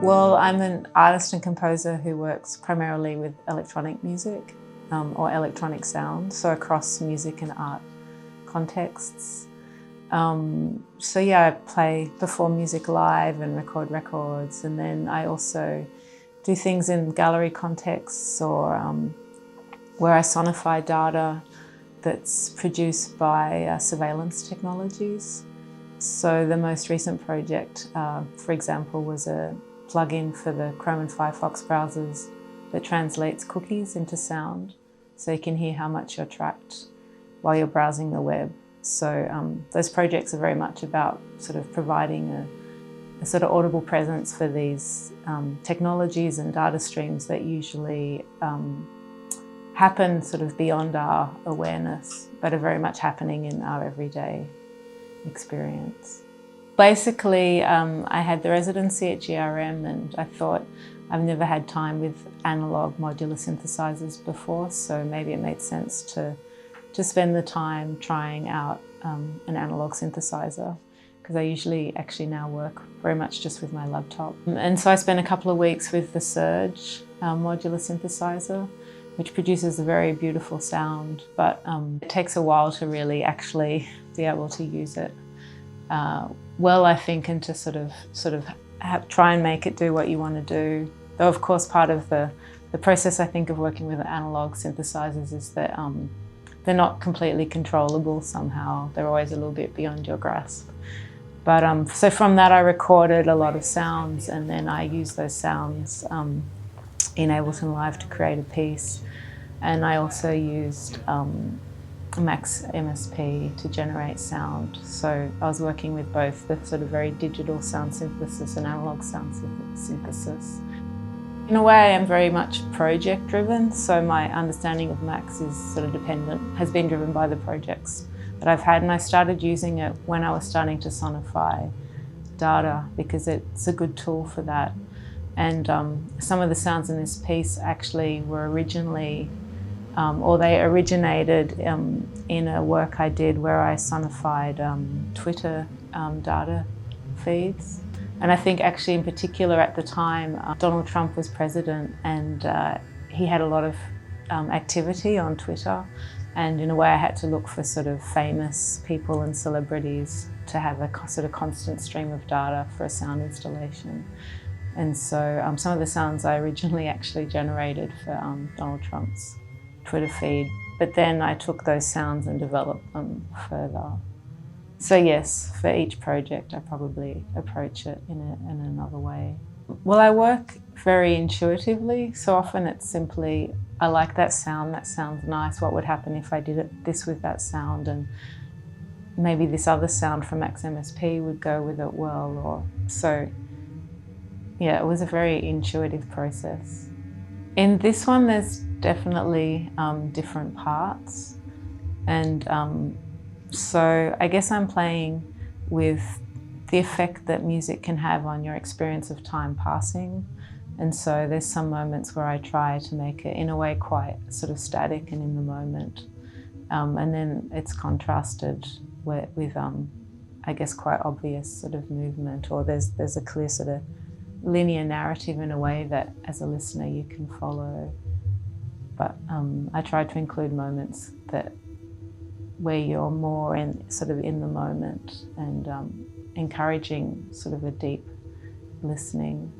Well, I'm an artist and composer who works primarily with electronic music or electronic sound, so across music and art contexts. So yeah, I perform music live and record records, and then I also do things in gallery contexts or where I sonify data that's produced by surveillance technologies. So the most recent project, for example, was a plugin for the Chrome and Firefox browsers that translates cookies into sound, so you can hear how much you're tracked while you're browsing the web. So those projects are very much about sort of providing a sort of audible presence for these technologies and data streams that usually happen sort of beyond our awareness, but are very much happening in our everyday experience. Basically, I had the residency at GRM and I thought I've never had time with analog modular synthesizers before, so maybe it made sense to spend the time trying out an analog synthesizer, because I usually actually now work very much just with my laptop. And so I spent a couple of weeks with the Surge modular synthesizer, which produces a very beautiful sound, but it takes a while to really actually be able to use it well, I think, and to sort of try and make it do what you want to do. Though of course part of the process, I think, of working with analog synthesizers is that they're not completely controllable somehow. They're always a little bit beyond your grasp. But so from that I recorded a lot of sounds, and then I used those sounds in Ableton Live to create a piece. And I also used Max MSP to generate sound. So I was working with both the sort of very digital sound synthesis and analog sound synthesis. In a way, I am very much project driven, so my understanding of Max is sort of has been driven by the projects that I've had, and I started using it when I was starting to sonify data because it's a good tool for that. And some of the sounds in this piece actually were originally or they originated in a work I did where I sonified Twitter data feeds. And I think actually in particular at the time, Donald Trump was president, and he had a lot of activity on Twitter. And in a way I had to look for sort of famous people and celebrities to have a sort of constant stream of data for a sound installation. And so some of the sounds I originally actually generated for Donald Trump's Twitter feed, but then I took those sounds and developed them further. So yes, for each project I probably approach it in another way. Well, I work very intuitively, so often it's simply, I like that sounds nice, what would happen if I did this with that sound, and maybe this other sound from Max MSP would go with it well, or so. Yeah, it was a very intuitive process. In this one there's definitely different parts, and so I guess I'm playing with the effect that music can have on your experience of time passing. And so there's some moments where I try to make it in a way quite sort of static and in the moment, and then it's contrasted with I guess quite obvious sort of movement, or there's a clear sort of linear narrative in a way that as a listener you can follow. But I try to include moments where you're more in the moment, and encouraging sort of a deep listening.